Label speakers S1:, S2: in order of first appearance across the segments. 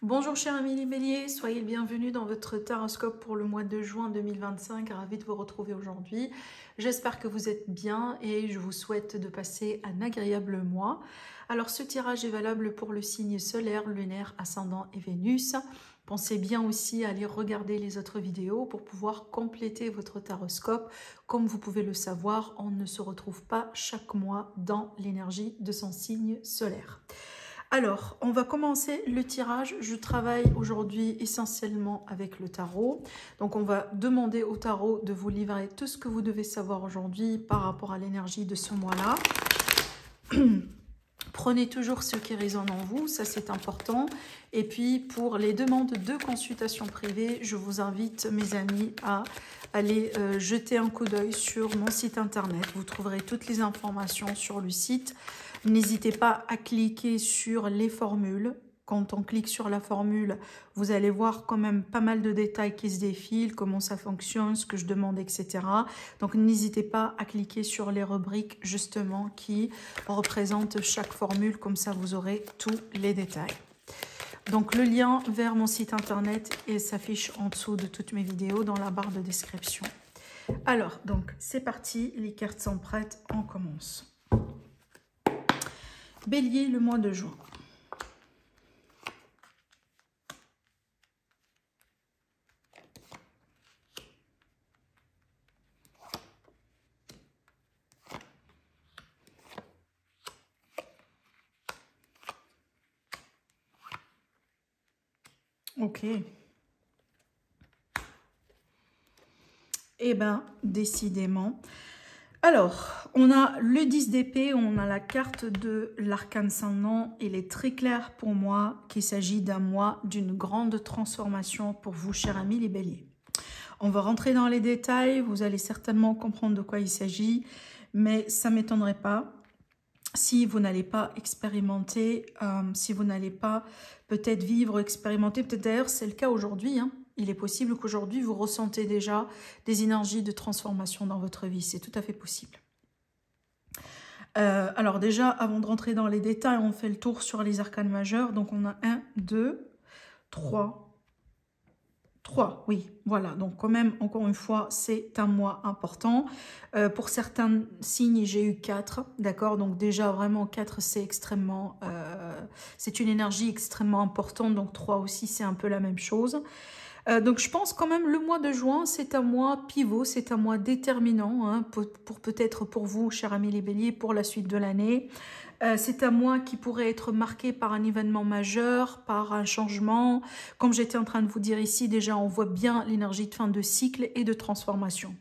S1: Bonjour chers amis les béliers, soyez le bienvenu dans votre taroscope pour le mois de juin 2025. Ravi de vous retrouver aujourd'hui. J'espère que vous êtes bien et je vous souhaite de passer un agréable mois. Alors ce tirage est valable pour le signe solaire, lunaire, ascendant et Vénus. Pensez bien aussi à aller regarder les autres vidéos pour pouvoir compléter votre taroscope. Comme vous pouvez le savoir, on ne se retrouve pas chaque mois dans l'énergie de son signe solaire. Alors, on va commencer le tirage. Je travaille aujourd'hui essentiellement avec le tarot. Donc, on va demander au tarot de vous livrer tout ce que vous devez savoir aujourd'hui par rapport à l'énergie de ce mois-là. Prenez toujours ce qui résonne en vous, ça c'est important. Et puis, pour les demandes de consultation privée, je vous invite, mes amis, à aller jeter un coup d'œil sur mon site internet. Vous trouverez toutes les informations sur le site. N'hésitez pas à cliquer sur les formules. Quand on clique sur la formule, vous allez voir quand même pas mal de détails qui se défilent, comment ça fonctionne, ce que je demande, etc. Donc n'hésitez pas à cliquer sur les rubriques justement qui représentent chaque formule, comme ça vous aurez tous les détails. Donc le lien vers mon site internet s'affiche en dessous de toutes mes vidéos dans la barre de description. Alors, donc c'est parti, les cartes sont prêtes, on commence. Bélier, le mois de juin. Ok. Eh bien, décidément. Alors, on a le 10 d'épée, on a la carte de l'arcane sans nom. Il est très clair pour moi qu'il s'agit d'un mois d'une grande transformation pour vous, chers amis les béliers. On va rentrer dans les détails, vous allez certainement comprendre de quoi il s'agit, mais ça ne m'étonnerait pas si vous n'allez pas expérimenter, si vous n'allez pas peut-être vivre, expérimenter, peut-être d'ailleurs c'est le cas aujourd'hui, hein. Il est possible qu'aujourd'hui, vous ressentez déjà des énergies de transformation dans votre vie. C'est tout à fait possible. Alors déjà, avant de rentrer dans les détails, on fait le tour sur les arcanes majeurs. Donc on a 1, 2, 3, 3, oui, voilà. Donc quand même, encore une fois, c'est un mois important. Pour certains signes, j'ai eu 4, d'accord. Donc déjà, vraiment, 4, c'est extrêmement... c'est une énergie extrêmement importante. Donc 3 aussi, c'est un peu la même chose. Donc je pense quand même le mois de juin, c'est un mois pivot, c'est un mois déterminant, hein, peut-être pour vous, chers amis les béliers, pour la suite de l'année. C'est un mois qui pourrait être marqué par un événement majeur, par un changement. Comme j'étais en train de vous dire ici, déjà on voit bien l'énergie de fin de cycle et de transformation.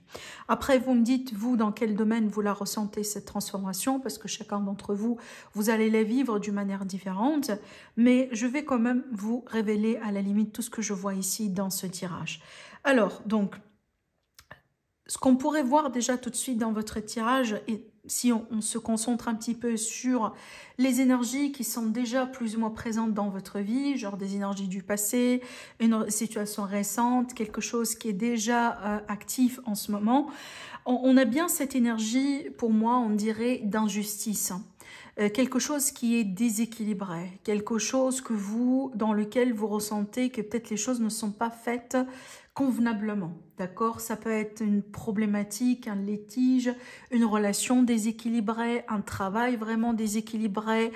S1: Après, vous me dites, vous, dans quel domaine vous la ressentez, cette transformation, parce que chacun d'entre vous, vous allez la vivre d'une manière différente. Mais je vais quand même vous révéler à la limite tout ce que je vois ici dans ce tirage. Alors, donc, ce qu'on pourrait voir déjà tout de suite dans votre tirage, et si on se concentre un petit peu sur les énergies qui sont déjà plus ou moins présentes dans votre vie, genre des énergies du passé, une situation récente, quelque chose qui est déjà actif en ce moment, on a bien cette énergie, pour moi, on dirait d'injustice. Quelque chose qui est déséquilibré, quelque chose que vous, dans lequel vous ressentez que peut-être les choses ne sont pas faites convenablement, d'accord? Ça peut être une problématique, un litige, une relation déséquilibrée, un travail vraiment déséquilibré,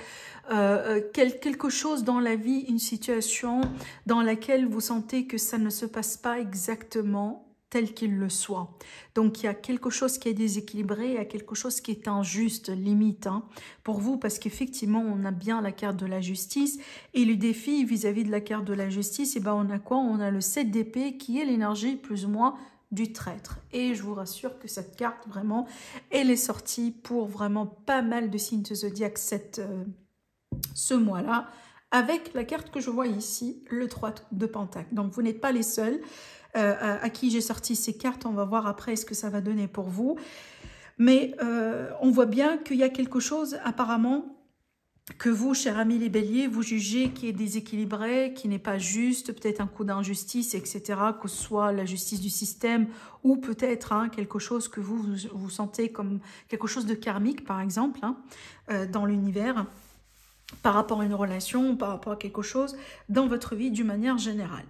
S1: quelque chose dans la vie, une situation dans laquelle vous sentez que ça ne se passe pas exactement tel qu'il le soit. Donc, il y a quelque chose qui est déséquilibré, il y a quelque chose qui est injuste, limite, hein, pour vous, parce qu'effectivement, on a bien la carte de la justice, et le défi vis-à-vis de la carte de la justice, et ben on a quoi? On a le 7 d'épée, qui est l'énergie plus ou moins du traître. Et je vous rassure que cette carte, vraiment, elle est sortie pour vraiment pas mal de signes de zodiaque ce mois-là, avec la carte que je vois ici, le 3 de Pentacle. Donc, vous n'êtes pas les seuls à qui j'ai sorti ces cartes. On va voir après ce que ça va donner pour vous. Mais on voit bien qu'il y a quelque chose, apparemment, que vous, chers amis les béliers, vous jugez qui est déséquilibré, qui n'est pas juste, peut-être un coup d'injustice, etc., que ce soit la justice du système ou peut-être hein, quelque chose que vous sentez comme quelque chose de karmique, par exemple, hein, dans l'univers. par rapport à une relation, par rapport à quelque chose dans votre vie d'une manière générale.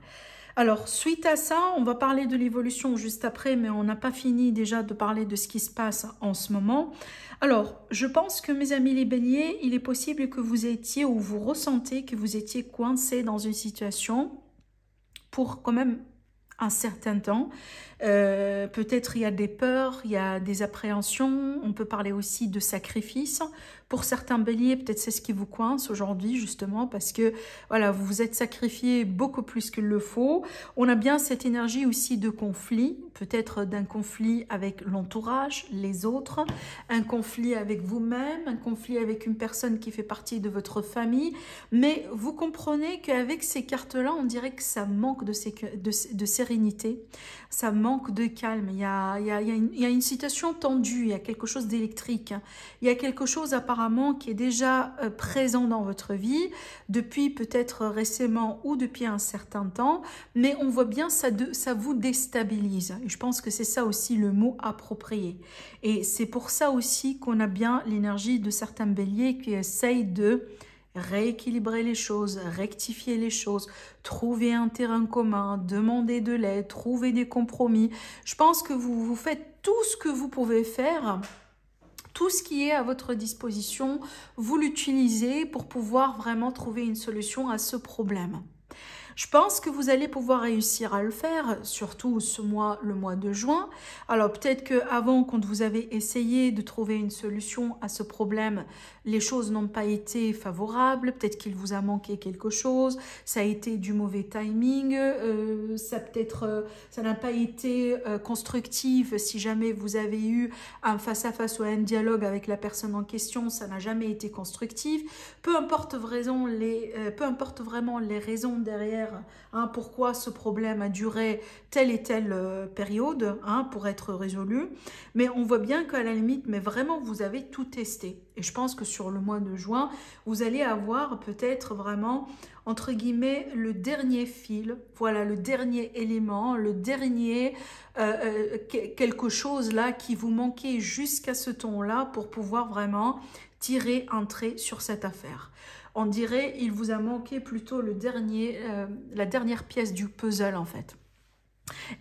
S1: Alors, suite à ça, on va parler de l'évolution juste après, mais on n'a pas fini déjà de parler de ce qui se passe en ce moment. Alors, je pense que mes amis les béliers, il est possible que vous étiez ou vous ressentez que vous étiez coincé dans une situation pour quand même un certain temps. Peut-être il y a des peurs, il y a des appréhensions, on peut parler aussi de sacrifice. Pour certains béliers, peut-être c'est ce qui vous coince aujourd'hui justement parce que voilà, vous vous êtes sacrifié beaucoup plus qu'il le faut. On a bien cette énergie aussi de conflit, peut-être d'un conflit avec l'entourage, les autres, un conflit avec vous-même, un conflit avec une personne qui fait partie de votre famille. Mais vous comprenez qu'avec ces cartes-là, on dirait que ça manque de sérénité, ça manque de calme. Il y a une situation tendue, il y a quelque chose d'électrique, il y a quelque chose apparemment qui est déjà présent dans votre vie depuis peut-être récemment ou depuis un certain temps, mais on voit bien ça vous déstabilise. Et je pense que c'est ça aussi le mot approprié. Et c'est pour ça aussi qu'on a bien l'énergie de certains béliers qui essayent de rééquilibrer les choses, rectifier les choses, trouver un terrain commun, demander de l'aide, trouver des compromis. Je pense que vous faites tout ce que vous pouvez faire. Tout ce qui est à votre disposition, vous l'utilisez pour pouvoir vraiment trouver une solution à ce problème. Je pense que vous allez pouvoir réussir à le faire, surtout ce mois, le mois de juin. Alors peut-être qu'avant, quand vous avez essayé de trouver une solution à ce problème, les choses n'ont pas été favorables, peut-être qu'il vous a manqué quelque chose, ça a été du mauvais timing, ça n'a pas été constructif si jamais vous avez eu un face-à-face ou un dialogue avec la personne en question, ça n'a jamais été constructif. Peu importe vraiment les raisons derrière pourquoi ce problème a duré telle et telle période pour être résolu. Mais on voit bien qu'à la limite, mais vraiment, vous avez tout testé. Et je pense que sur le mois de juin, vous allez avoir peut-être vraiment, entre guillemets, le dernier fil, voilà, le dernier élément, le dernier quelque chose là qui vous manquait jusqu'à ce ton-là pour pouvoir vraiment tirer un trait sur cette affaire. On dirait il vous a manqué plutôt la dernière pièce du puzzle en fait.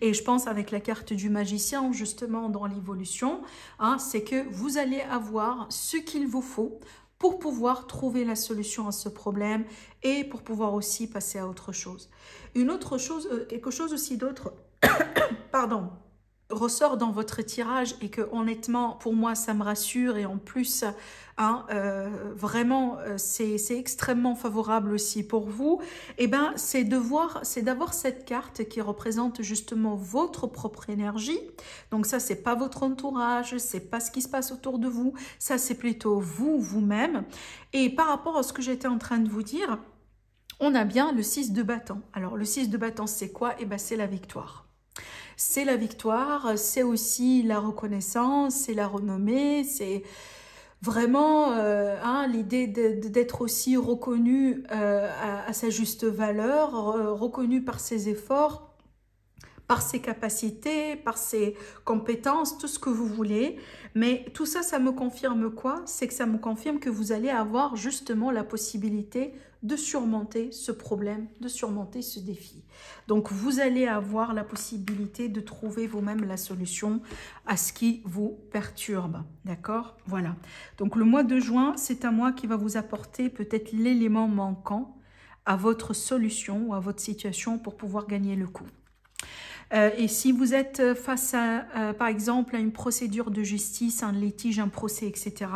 S1: Et je pense avec la carte du magicien, justement dans l'évolution, c'est que vous allez avoir ce qu'il vous faut pour pouvoir trouver la solution à ce problème et pour pouvoir aussi passer à autre chose. Une autre chose, quelque chose aussi d'autre, pardon, ressort dans votre tirage et que honnêtement pour moi ça me rassure et en plus vraiment c'est extrêmement favorable aussi pour vous, et c'est d'avoir cette carte qui représente justement votre propre énergie. Donc ça c'est pas votre entourage, c'est pas ce qui se passe autour de vous, ça c'est plutôt vous-même. Et par rapport à ce que j'étais en train de vous dire, on a bien le 6 de bâton. Alors le 6 de bâton c'est quoi? C'est la victoire. C'est la victoire, c'est aussi la reconnaissance, c'est la renommée, c'est vraiment l'idée d'être aussi reconnu à sa juste valeur, reconnu par ses efforts, par ses capacités, par ses compétences, tout ce que vous voulez. Mais tout ça, ça me confirme quoi? C'est que ça me confirme que vous allez avoir justement la possibilité de surmonter ce problème, de surmonter ce défi. Donc, vous allez avoir la possibilité de trouver vous-même la solution à ce qui vous perturbe. D'accord? Voilà. Donc, le mois de juin, c'est un mois qui va vous apporter peut-être l'élément manquant à votre solution ou à votre situation pour pouvoir gagner le coup. Et si vous êtes face à, par exemple, à une procédure de justice, un litige, un procès, etc.,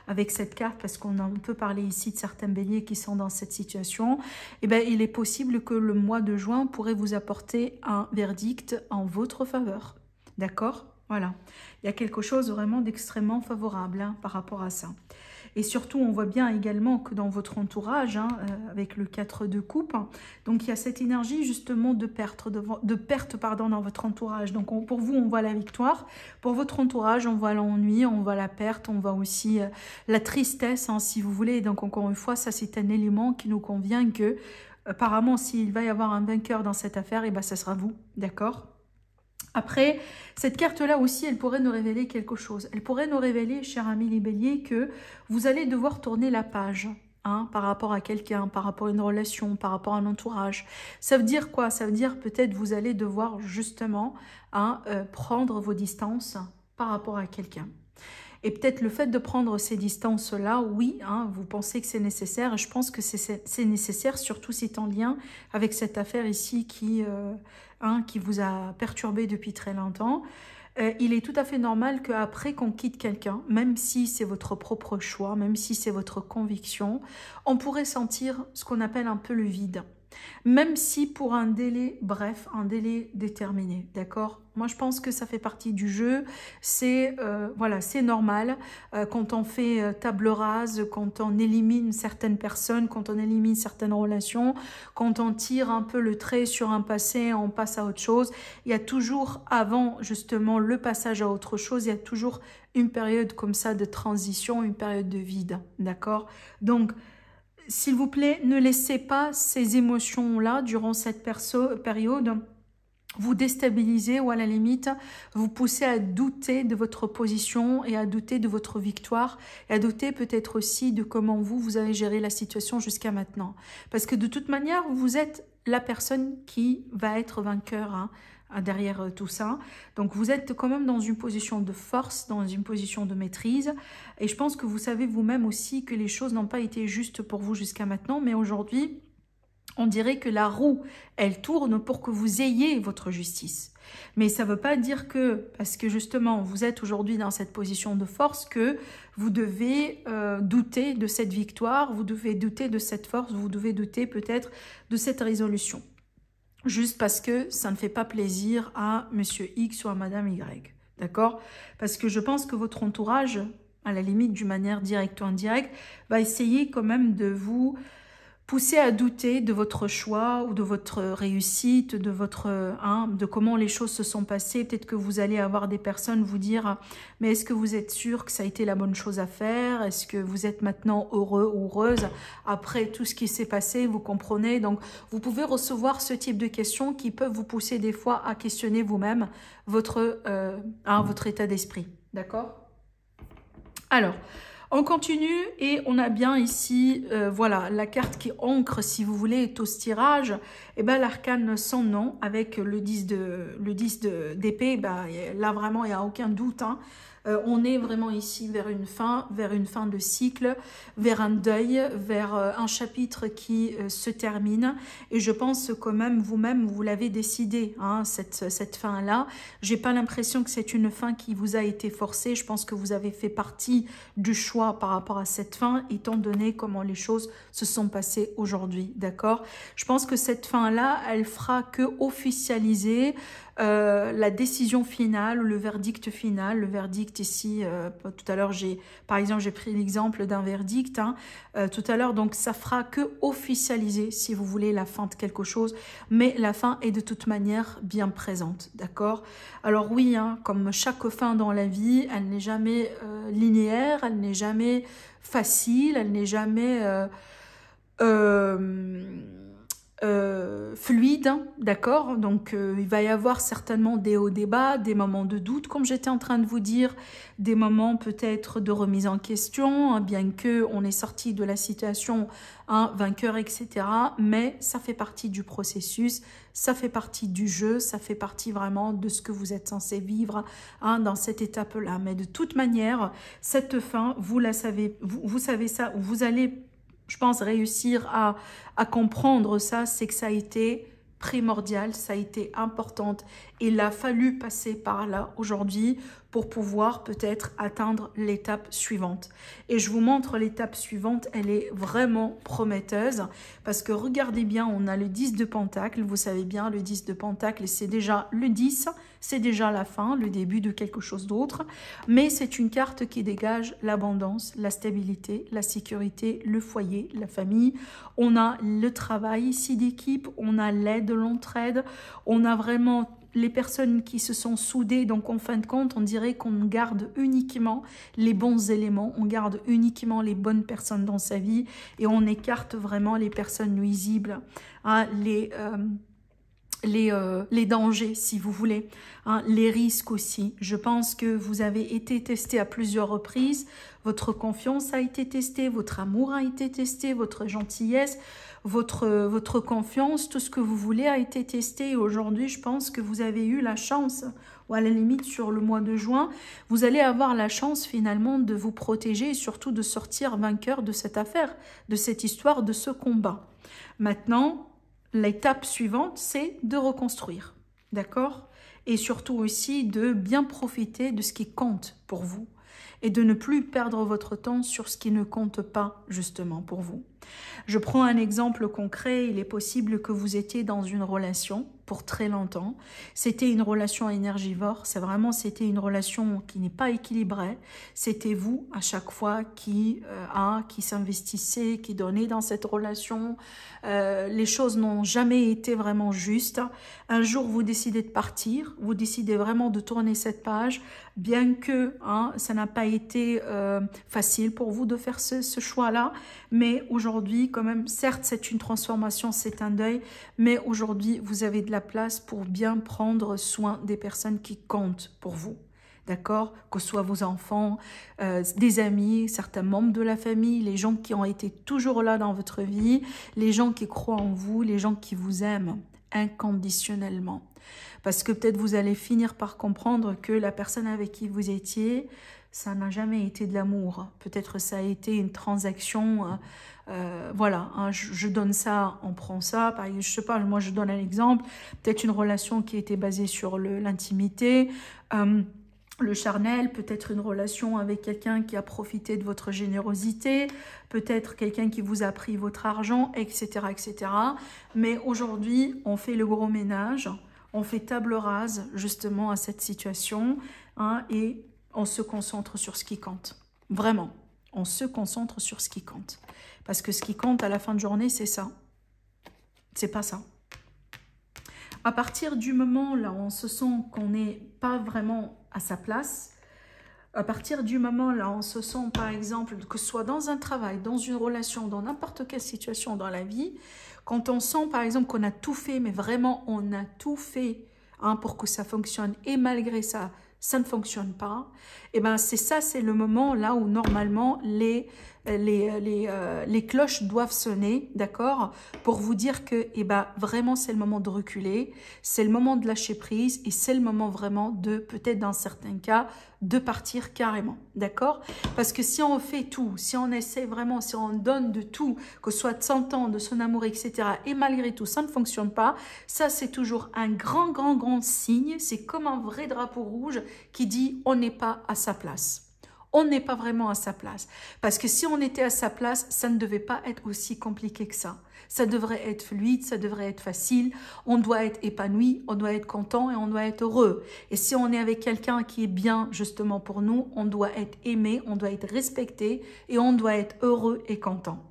S1: avec cette carte, parce qu'on peut parler ici de certains béliers qui sont dans cette situation, il est possible que le mois de juin pourrait vous apporter un verdict en votre faveur. D'accord? Voilà. Il y a quelque chose vraiment d'extrêmement favorable par rapport à ça. Et surtout, on voit bien également que dans votre entourage, avec le 4 de coupe, donc il y a cette énergie justement de perte dans votre entourage. Donc pour vous, on voit la victoire. Pour votre entourage, on voit l'ennui, on voit la perte, on voit aussi la tristesse, si vous voulez. Donc encore une fois, ça c'est un élément qui nous convient que, apparemment, s'il va y avoir un vainqueur dans cette affaire, ça sera vous, d'accord ? Après, cette carte-là aussi, elle pourrait nous révéler quelque chose. Elle pourrait nous révéler, chers amis les béliers, que vous allez devoir tourner la page. hein, par rapport à quelqu'un, par rapport à une relation, par rapport à un entourage. Ça veut dire quoi? Ça veut dire peut-être vous allez devoir justement hein, prendre vos distances par rapport à quelqu'un. Et peut-être le fait de prendre ces distances-là, oui, hein, vous pensez que c'est nécessaire. Et je pense que c'est nécessaire, surtout si c'est en lien avec cette affaire ici qui vous a perturbé depuis très longtemps. Il est tout à fait normal qu'après qu'on quitte quelqu'un, même si c'est votre propre choix, même si c'est votre conviction, on pourrait sentir ce qu'on appelle un peu le vide. Même si pour un délai bref, un délai déterminé, d'accord? Moi, je pense que ça fait partie du jeu. C'est voilà, c'est normal quand on fait table rase, quand on élimine certaines personnes, quand on élimine certaines relations, quand on tire un peu le trait sur un passé, on passe à autre chose. Il y a toujours, avant justement le passage à autre chose, il y a toujours une période comme ça de transition, une période de vide, d'accord? Donc, s'il vous plaît, ne laissez pas ces émotions-là, durant cette période, vous déstabiliser ou à la limite, vous pousser à douter de votre position et à douter de votre victoire et à douter peut-être aussi de comment vous avez géré la situation jusqu'à maintenant. Parce que de toute manière, vous êtes la personne qui va être vainqueur, hein, derrière tout ça. Donc vous êtes quand même dans une position de force, dans une position de maîtrise. Et je pense que vous savez vous-même aussi que les choses n'ont pas été justes pour vous jusqu'à maintenant. Mais aujourd'hui, on dirait que la roue, elle tourne pour que vous ayez votre justice. Mais ça ne veut pas dire que, parce que justement, vous êtes aujourd'hui dans cette position de force, que vous devez douter de cette victoire, vous devez douter de cette force, vous devez douter peut-être de cette résolution. Juste parce que ça ne fait pas plaisir à Monsieur X ou à Madame Y. D'accord? Parce que je pense que votre entourage, à la limite d'une manière directe ou indirecte, va essayer quand même de vous pousser à douter de votre choix ou de votre réussite, de comment les choses se sont passées. Peut-être que vous allez avoir des personnes vous dire « Mais est-ce que vous êtes sûr que ça a été la bonne chose à faire? Est-ce que vous êtes maintenant heureux ou heureuse après tout ce qui s'est passé ?» Vous comprenez? Donc, vous pouvez recevoir ce type de questions qui peuvent vous pousser des fois à questionner vous-même votre état d'esprit. D'accord? Alors, on continue et on a bien ici, voilà, la carte qui ancre, si vous voulez, est au tirage. Et ben l'arcane sans nom avec le 10 d'épée, là vraiment il n'y a aucun doute. Hein. On est vraiment ici vers une fin de cycle, vers un deuil, vers un chapitre qui se termine. Et je pense quand même, vous-même, vous l'avez décidé, hein, cette fin-là. J'ai pas l'impression que c'est une fin qui vous a été forcée. Je pense que vous avez fait partie du choix par rapport à cette fin, étant donné comment les choses se sont passées aujourd'hui, d'accord? Je pense que cette fin-là, elle fera que officialiser la décision finale, le verdict final. Le verdict ici, tout à l'heure, par exemple, j'ai pris l'exemple d'un verdict, hein, tout à l'heure, donc ça fera que officialiser, si vous voulez, la fin de quelque chose, mais la fin est de toute manière bien présente, d'accord? Alors oui, hein, comme chaque fin dans la vie, elle n'est jamais linéaire, elle n'est jamais facile, elle n'est jamais fluide, d'accord? Donc il va y avoir certainement des hauts, des bas, des moments de doute, comme j'étais en train de vous dire, des moments peut-être de remise en question, hein, bien que on est sorti de la situation, hein, vainqueur, etc. Mais ça fait partie du processus, ça fait partie du jeu, ça fait partie vraiment de ce que vous êtes censé vivre, hein, dans cette étape-là. Mais de toute manière, cette fin, vous la savez, vous savez ça, vous allez, je pense, réussir à comprendre ça, c'est que ça a été primordial, ça a été importante. Il a fallu passer par là aujourd'hui pour pouvoir peut-être atteindre l'étape suivante. Et je vous montre l'étape suivante, elle est vraiment prometteuse parce que regardez bien, on a le 10 de Pentacle, vous savez bien, le 10 de Pentacle, c'est déjà le 10, c'est déjà la fin, le début de quelque chose d'autre, mais c'est une carte qui dégage l'abondance, la stabilité, la sécurité, le foyer, la famille. On a le travail ici d'équipe, on a l'aide, l'entraide, on a vraiment les personnes qui se sont soudées, donc en fin de compte, on dirait qu'on garde uniquement les bons éléments, on garde uniquement les bonnes personnes dans sa vie et on écarte vraiment les personnes nuisibles, hein, les dangers, si vous voulez, hein, les risques aussi. Je pense que vous avez été testé à plusieurs reprises, votre confiance a été testée, votre amour a été testé, votre gentillesse, votre confiance, tout ce que vous voulez a été testé. Et aujourd'hui, je pense que vous avez eu la chance, ou à la limite sur le mois de juin, vous allez avoir la chance finalement de vous protéger et surtout de sortir vainqueur de cette affaire, de cette histoire, de ce combat. Maintenant, l'étape suivante, c'est de reconstruire, d'accord? Et surtout aussi de bien profiter de ce qui compte pour vous et de ne plus perdre votre temps sur ce qui ne compte pas justement pour vous. Je prends un exemple concret, il est possible que vous étiez dans une relation pour très longtemps. C'était une relation énergivore, c'était une relation qui n'est pas équilibrée. C'était vous à chaque fois qui s'investissez, qui donnait dans cette relation. Les choses n'ont jamais été vraiment justes. Un jour, vous décidez de partir, vous décidez vraiment de tourner cette page, bien que ça n'a pas été facile pour vous de faire ce choix-là. Mais aujourd'hui, quand même, certes, c'est une transformation, c'est un deuil, mais aujourd'hui, vous avez de la place pour bien prendre soin des personnes qui comptent pour vous. D'accord? Que ce soit vos enfants, des amis, certains membres de la famille, les gens qui ont été toujours là dans votre vie, les gens qui croient en vous, les gens qui vous aiment inconditionnellement. Parce que peut-être vous allez finir par comprendre que la personne avec qui vous étiez, ça n'a jamais été de l'amour. Peut-être ça a été une transaction, voilà, hein, je donne ça, on prend ça. Par exemple, je sais pas, moi je donne un exemple, peut-être une relation qui était basée sur l'intimité, le charnel, peut-être une relation avec quelqu'un qui a profité de votre générosité, peut-être quelqu'un qui vous a pris votre argent, etc., etc. Mais aujourd'hui, on fait le gros ménage, on fait table rase justement à cette situation, hein, et on se concentre sur ce qui compte. Vraiment, on se concentre sur ce qui compte. Parce que ce qui compte à la fin de journée, c'est ça. C'est pas ça. À partir du moment là où on se sent qu'on n'est pas vraiment à sa place, à partir du moment là où on se sent par exemple, que ce soit dans un travail, dans une relation, dans n'importe quelle situation dans la vie, quand on sent par exemple qu'on a tout fait, mais vraiment on a tout fait pour que ça fonctionne et malgré ça, ça ne fonctionne pas, et ben c'est le moment là où normalement les cloches doivent sonner, d'accord, pour vous dire que vraiment c'est le moment de reculer, c'est le moment de lâcher prise et c'est le moment vraiment de, peut-être dans certains cas, de partir carrément, d'accord? Parce que si on fait tout, si on essaie vraiment, si on donne de tout, que ce soit de son temps, de son amour, etc., et malgré tout, ça ne fonctionne pas, ça c'est toujours un grand signe, c'est comme un vrai drapeau rouge qui dit on n'est pas à sa place. On n'est pas vraiment à sa place. Parce que si on était à sa place, ça ne devait pas être aussi compliqué que ça. Ça devrait être fluide, ça devrait être facile. On doit être épanoui, on doit être content et on doit être heureux. Et si on est avec quelqu'un qui est bien justement pour nous, on doit être aimé, on doit être respecté et on doit être heureux et content.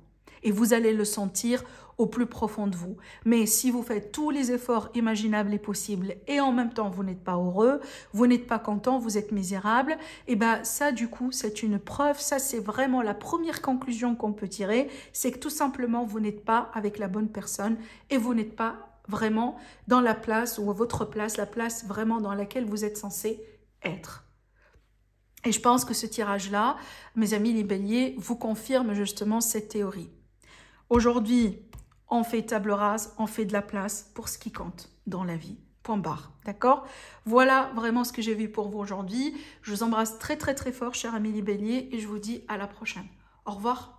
S1: Et vous allez le sentir au plus profond de vous. Mais si vous faites tous les efforts imaginables et possibles et en même temps vous n'êtes pas heureux, vous n'êtes pas content, vous êtes misérable, et ça du coup c'est une preuve, ça c'est vraiment la première conclusion qu'on peut tirer, c'est que tout simplement vous n'êtes pas avec la bonne personne et vous n'êtes pas vraiment dans la place ou votre place, la place vraiment dans laquelle vous êtes censé être. Et je pense que ce tirage-là, mes amis les béliers, vous confirme justement cette théorie. Aujourd'hui, on fait table rase, on fait de la place pour ce qui compte dans la vie. Point barre. D'accord? Voilà vraiment ce que j'ai vu pour vous aujourd'hui. Je vous embrasse très fort, chers amis les béliers, et je vous dis à la prochaine. Au revoir.